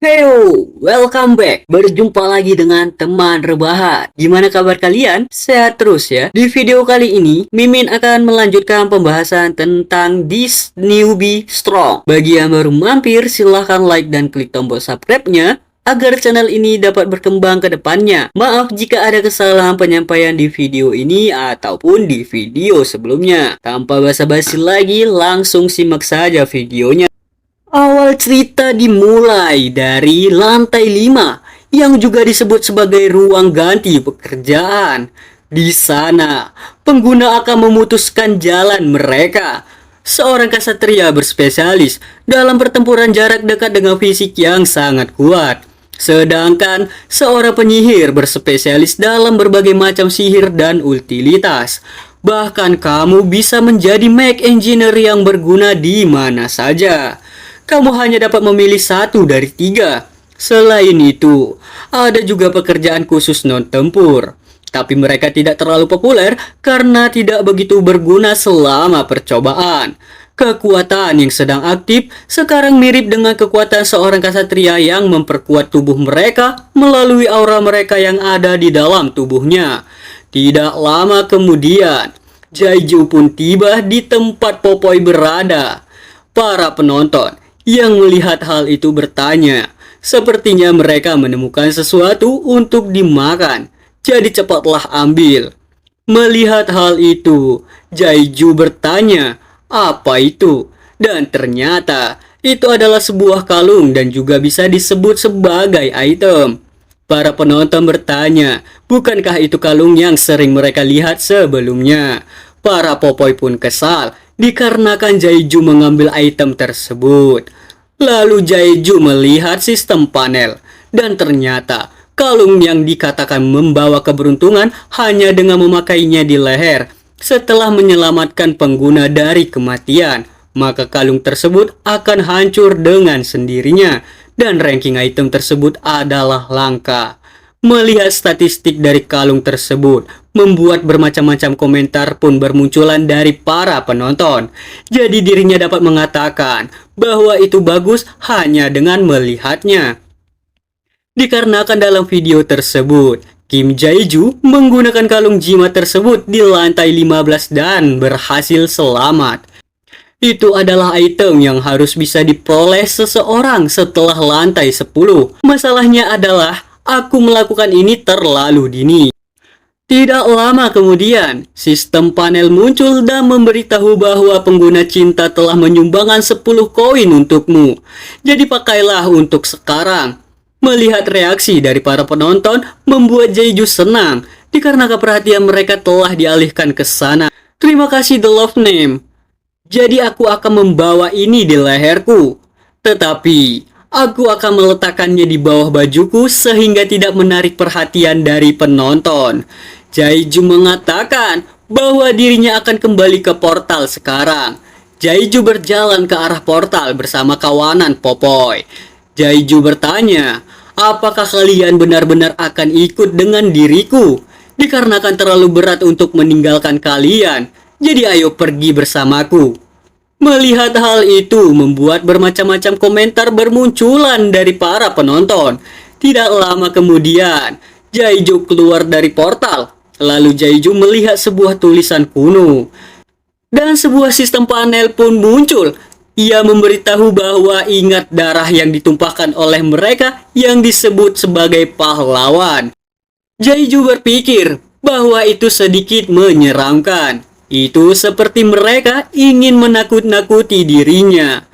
Heyo, welcome back. Berjumpa lagi dengan teman rebahan. Gimana kabar kalian? Sehat terus ya. Di video kali ini, Mimin akan melanjutkan pembahasan tentang This Newbie Strong. Bagi yang baru mampir, silahkan like dan klik tombol subscribe-nya agar channel ini dapat berkembang ke depannya. Maaf jika ada kesalahan penyampaian di video ini ataupun di video sebelumnya. Tanpa basa-basi lagi, langsung simak saja videonya. Awal cerita dimulai dari lantai 5 yang juga disebut sebagai ruang ganti pekerjaan. Di sana, pengguna akan memutuskan jalan mereka. Seorang ksatria berspesialis dalam pertempuran jarak dekat dengan fisik yang sangat kuat. Sedangkan seorang penyihir berspesialis dalam berbagai macam sihir dan utilitas. Bahkan kamu bisa menjadi mech engineer yang berguna di mana saja. Kamu hanya dapat memilih satu dari 3. Selain itu, ada juga pekerjaan khusus non-tempur. Tapi mereka tidak terlalu populer karena tidak begitu berguna selama percobaan. Kekuatan yang sedang aktif sekarang mirip dengan kekuatan seorang ksatria yang memperkuat tubuh mereka melalui aura mereka yang ada di dalam tubuhnya. Tidak lama kemudian, Jaiju pun tiba di tempat Popoi berada. Para penonton yang melihat hal itu bertanya, sepertinya mereka menemukan sesuatu untuk dimakan, jadi cepatlah ambil. Melihat hal itu, Jaiju bertanya, apa itu? Dan ternyata, itu adalah sebuah kalung dan juga bisa disebut sebagai item. Para penonton bertanya, bukankah itu kalung yang sering mereka lihat sebelumnya? Para Popoi pun kesal dikarenakan Jaiju mengambil item tersebut. Lalu Jaiju melihat sistem panel dan ternyata kalung yang dikatakan membawa keberuntungan hanya dengan memakainya di leher. Setelah menyelamatkan pengguna dari kematian, maka kalung tersebut akan hancur dengan sendirinya dan ranking item tersebut adalah langka. Melihat statistik dari kalung tersebut, membuat bermacam-macam komentar pun bermunculan dari para penonton. Jadi dirinya dapat mengatakan bahwa itu bagus hanya dengan melihatnya. Dikarenakan dalam video tersebut, Kim Jaiju menggunakan kalung jimat tersebut di lantai 15 dan berhasil selamat. Itu adalah item yang harus bisa diperoleh seseorang setelah lantai 10. Masalahnya adalah aku melakukan ini terlalu dini. Tidak lama kemudian, sistem panel muncul dan memberitahu bahwa pengguna cinta telah menyumbangkan 10 koin untukmu. Jadi pakailah untuk sekarang. Melihat reaksi dari para penonton membuat Jaiju senang, dikarenakan perhatian mereka telah dialihkan ke sana. Terima kasih The Love Name. Jadi aku akan membawa ini di leherku. Tetapi aku akan meletakkannya di bawah bajuku sehingga tidak menarik perhatian dari penonton. Jaiju mengatakan bahwa dirinya akan kembali ke portal sekarang. Jaiju berjalan ke arah portal bersama kawanan Popoi. Jaiju bertanya, apakah kalian benar-benar akan ikut dengan diriku? Dikarenakan terlalu berat untuk meninggalkan kalian, jadi ayo pergi bersamaku. Melihat hal itu membuat bermacam-macam komentar bermunculan dari para penonton. Tidak lama kemudian, Jaiju keluar dari portal. Lalu Jaiju melihat sebuah tulisan kuno. Dan sebuah sistem panel pun muncul. Ia memberitahu bahwa ingat darah yang ditumpahkan oleh mereka yang disebut sebagai pahlawan. Jaiju berpikir bahwa itu sedikit menyeramkan. Itu seperti mereka ingin menakut-nakuti dirinya.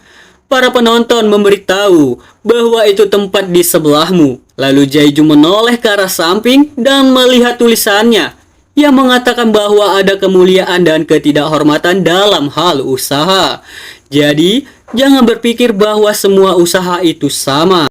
Para penonton memberitahu bahwa itu tempat di sebelahmu. Lalu Jaiju menoleh ke arah samping dan melihat tulisannya yang mengatakan bahwa ada kemuliaan dan ketidakhormatan dalam hal usaha. Jadi, jangan berpikir bahwa semua usaha itu sama.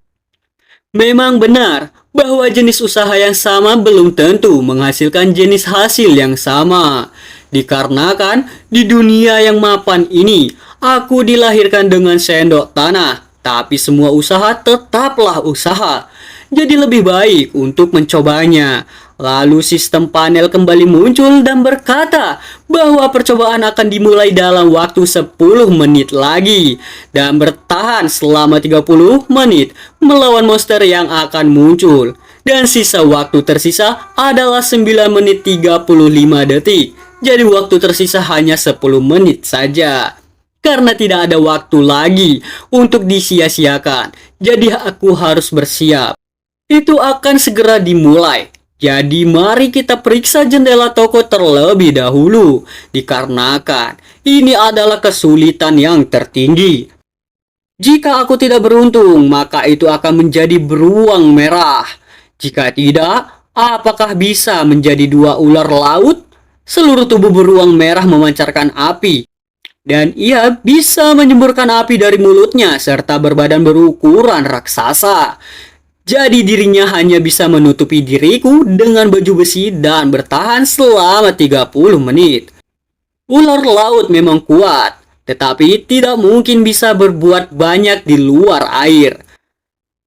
Memang benar bahwa jenis usaha yang sama belum tentu menghasilkan jenis hasil yang sama. Dikarenakan di dunia yang mapan ini, aku dilahirkan dengan sendok tanah, tapi semua usaha tetaplah usaha. jadi lebih baik untuk mencobanya. Lalu sistem panel kembali muncul dan berkata bahwa percobaan akan dimulai dalam waktu 10 menit lagi dan bertahan selama 30 menit melawan monster yang akan muncul. Dan sisa waktu tersisa adalah 9 menit 35 detik. Jadi waktu tersisa hanya 10 menit saja. Karena tidak ada waktu lagi untuk disia-siakan, jadi aku harus bersiap. Itu akan segera dimulai. Jadi mari kita periksa jendela toko terlebih dahulu, dikarenakan ini adalah kesulitan yang tertinggi. Jika aku tidak beruntung, maka itu akan menjadi beruang merah. Jika tidak, apakah bisa menjadi 2 ular laut? Seluruh tubuh beruang merah memancarkan api. Dan ia bisa menyemburkan api dari mulutnya serta berbadan berukuran raksasa. Jadi dirinya hanya bisa menutupi diriku dengan baju besi dan bertahan selama 30 menit. Ular laut memang kuat, tetapi tidak mungkin bisa berbuat banyak di luar air.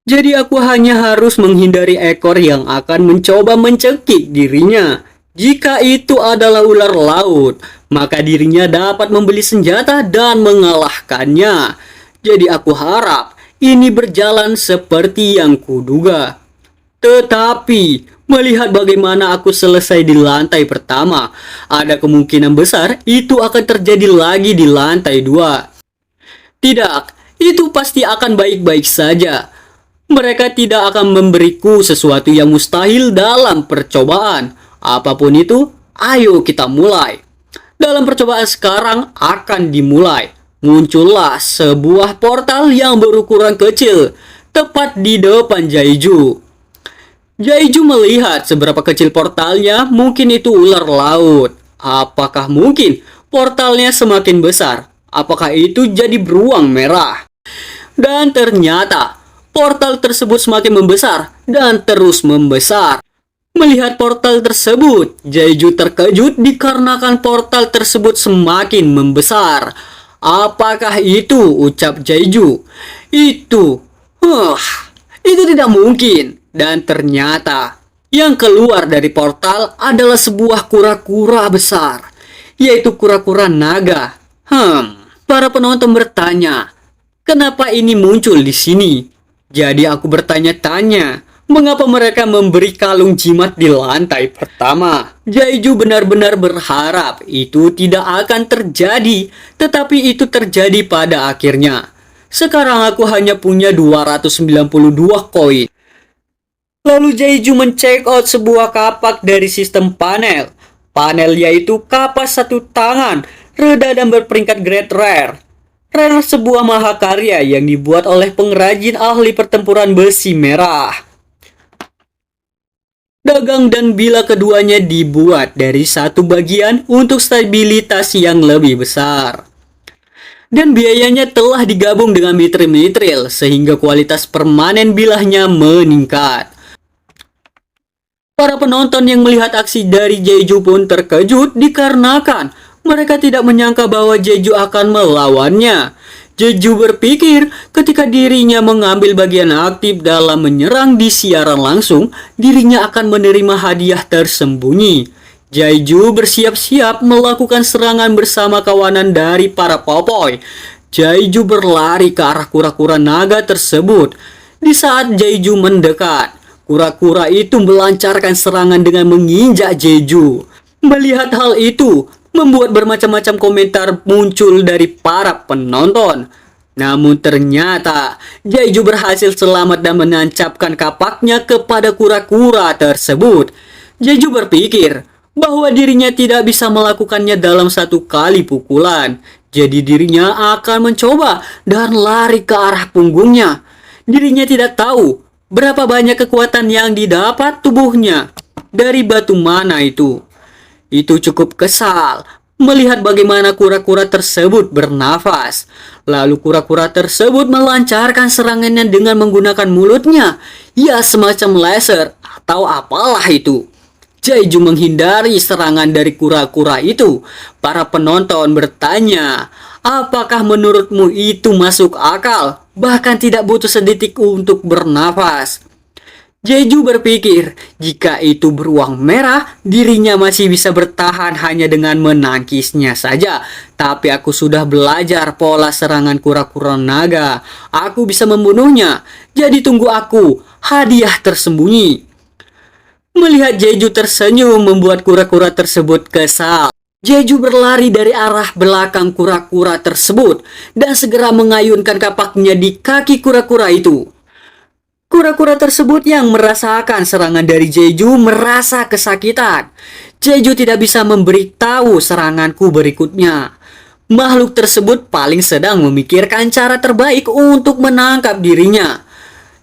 Jadi aku hanya harus menghindari ekor yang akan mencoba mencekik dirinya. Jika itu adalah ular laut, maka dirinya dapat membeli senjata dan mengalahkannya. Jadi aku harap ini berjalan seperti yang kuduga. Tetapi, melihat bagaimana aku selesai di lantai pertama, ada kemungkinan besar itu akan terjadi lagi di lantai 2. Tidak, itu pasti akan baik-baik saja. Mereka tidak akan memberiku sesuatu yang mustahil dalam percobaan. Apapun itu, ayo kita mulai. Dalam percobaan sekarang akan dimulai. Muncullah sebuah portal yang berukuran kecil, tepat di depan Jaiju. Jaiju melihat seberapa kecil portalnya, mungkin itu ular laut. Apakah mungkin portalnya semakin besar? Apakah itu jadi beruang merah? Dan ternyata, portal tersebut semakin membesar dan terus membesar. Melihat portal tersebut, Jaiju terkejut dikarenakan portal tersebut semakin membesar. Apakah itu? Ucap Jaiju. Itu tidak mungkin. Dan ternyata yang keluar dari portal adalah sebuah kura-kura besar, yaitu kura-kura naga. Para penonton bertanya, kenapa ini muncul di sini? Jadi aku bertanya-tanya, mengapa mereka memberi kalung jimat di lantai pertama? Jaiju benar-benar berharap itu tidak akan terjadi, tetapi itu terjadi pada akhirnya. Sekarang aku hanya punya 292 koin. Lalu Jaiju men-check out sebuah kapak dari sistem panel. Panel yaitu kapas 1 tangan, reda dan berperingkat grade rare. Rare sebuah mahakarya yang dibuat oleh pengrajin ahli pertempuran besi merah. Dagang dan bila keduanya dibuat dari satu bagian untuk stabilitas yang lebih besar. Dan biayanya telah digabung dengan mitril sehingga kualitas permanen bilahnya meningkat. Para penonton yang melihat aksi dari Jaiju pun terkejut dikarenakan mereka tidak menyangka bahwa Jaiju akan melawannya. Jaiju berpikir ketika dirinya mengambil bagian aktif dalam menyerang di siaran langsung, dirinya akan menerima hadiah tersembunyi. Jaiju bersiap-siap melakukan serangan bersama kawanan dari para popoi. Jaiju berlari ke arah kura-kura naga tersebut. Di saat Jaiju mendekat, kura-kura itu melancarkan serangan dengan menginjak Jaiju. Melihat hal itu, membuat bermacam-macam komentar muncul dari para penonton. Namun ternyata Jaiju berhasil selamat dan menancapkan kapaknya kepada kura-kura tersebut. Jaiju berpikir bahwa dirinya tidak bisa melakukannya dalam 1 kali pukulan. Jadi dirinya akan mencoba dan lari ke arah punggungnya. Dirinya tidak tahu berapa banyak kekuatan yang didapat tubuhnya dari batu mana itu. Itu cukup kesal melihat bagaimana kura-kura tersebut bernafas. Lalu kura-kura tersebut melancarkan serangannya dengan menggunakan mulutnya. Ya, semacam laser atau apalah itu. Jaiju menghindari serangan dari kura-kura itu. Para penonton bertanya, apakah menurutmu itu masuk akal? Bahkan tidak butuh sedetik untuk bernafas. Jeju berpikir, jika itu beruang merah, dirinya masih bisa bertahan hanya dengan menangkisnya saja. Tapi aku sudah belajar pola serangan kura-kura naga. Aku bisa membunuhnya. Jadi tunggu aku, hadiah tersembunyi. Melihat Jeju tersenyum membuat kura-kura tersebut kesal. Jeju berlari dari arah belakang kura-kura tersebut dan segera mengayunkan kapaknya di kaki kura-kura itu. Kura-kura tersebut yang merasakan serangan dari Jeju merasa kesakitan. Jeju tidak bisa memberitahu seranganku berikutnya. Makhluk tersebut paling sedang memikirkan cara terbaik untuk menangkap dirinya.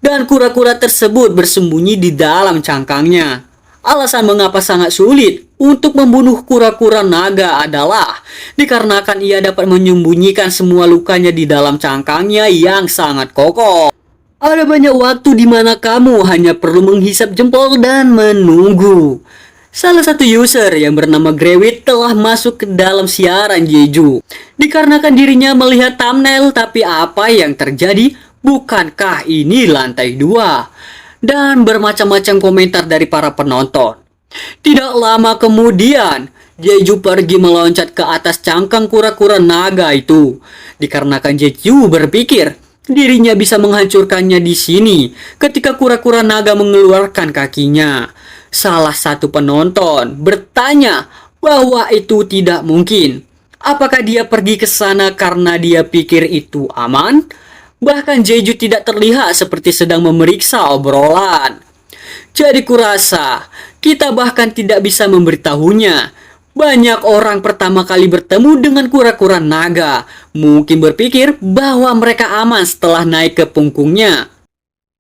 Dan kura-kura tersebut bersembunyi di dalam cangkangnya. Alasan mengapa sangat sulit untuk membunuh kura-kura naga adalah dikarenakan ia dapat menyembunyikan semua lukanya di dalam cangkangnya yang sangat kokoh. Ada banyak waktu di mana kamu hanya perlu menghisap jempol dan menunggu. Salah satu user yang bernama Grewit telah masuk ke dalam siaran Jeju. Dikarenakan dirinya melihat thumbnail, tapi apa yang terjadi? Bukankah ini lantai 2? Dan bermacam-macam komentar dari para penonton. Tidak lama kemudian, Jeju pergi meloncat ke atas cangkang kura-kura naga itu. Dikarenakan Jeju berpikir, dirinya bisa menghancurkannya di sini ketika kura-kura naga mengeluarkan kakinya. Salah satu penonton bertanya bahwa itu tidak mungkin. Apakah dia pergi ke sana karena dia pikir itu aman? Bahkan Jeju tidak terlihat seperti sedang memeriksa obrolan. Jadi kurasa kita bahkan tidak bisa memberitahunya. Banyak orang pertama kali bertemu dengan kura-kura naga mungkin berpikir bahwa mereka aman setelah naik ke pungkungnya.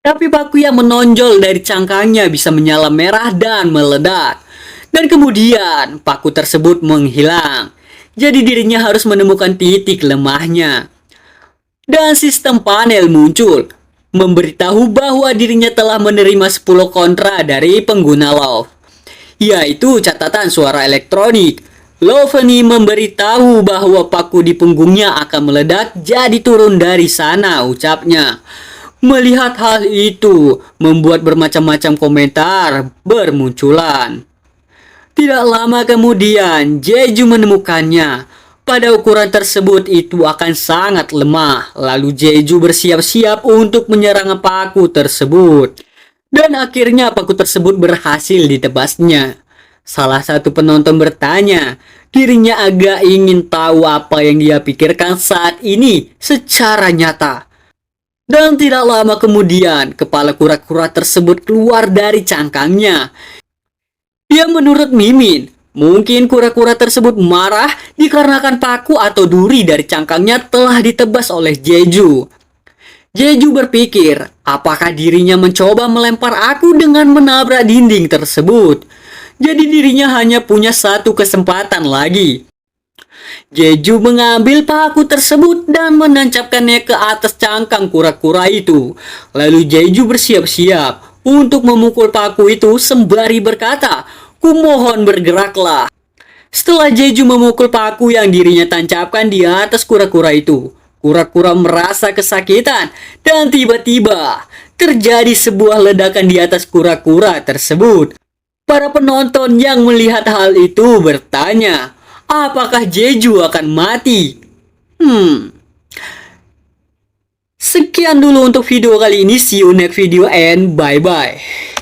Tapi paku yang menonjol dari cangkangnya bisa menyala merah dan meledak. Dan kemudian paku tersebut menghilang. Jadi dirinya harus menemukan titik lemahnya. Dan sistem panel muncul, memberitahu bahwa dirinya telah menerima 10 kontra dari pengguna Love, yaitu catatan suara elektronik. Loveni memberitahu bahwa paku di punggungnya akan meledak, jadi turun dari sana, ucapnya. Melihat hal itu, membuat bermacam-macam komentar bermunculan. Tidak lama kemudian, Jeju menemukannya. Pada ukuran tersebut itu akan sangat lemah. Lalu Jeju bersiap-siap untuk menyerang paku tersebut. Dan akhirnya paku tersebut berhasil ditebasnya. Salah satu penonton bertanya, dirinya agak ingin tahu apa yang dia pikirkan saat ini secara nyata. Dan tidak lama kemudian, kepala kura-kura tersebut keluar dari cangkangnya. Dia menurut Mimin, mungkin kura-kura tersebut marah dikarenakan paku atau duri dari cangkangnya telah ditebas oleh Jeju. Jeju berpikir, apakah dirinya mencoba melempar aku dengan menabrak dinding tersebut? Jadi dirinya hanya punya satu kesempatan lagi. Jeju mengambil paku tersebut dan menancapkannya ke atas cangkang kura-kura itu. Lalu Jeju bersiap-siap untuk memukul paku itu sembari berkata, "Kumohon bergeraklah." Setelah Jeju memukul paku yang dirinya tancapkan di atas kura-kura itu, kura-kura merasa kesakitan dan tiba-tiba terjadi sebuah ledakan di atas kura-kura tersebut. Para penonton yang melihat hal itu bertanya, apakah Jeju akan mati? Sekian dulu untuk video kali ini. See you next video and bye-bye.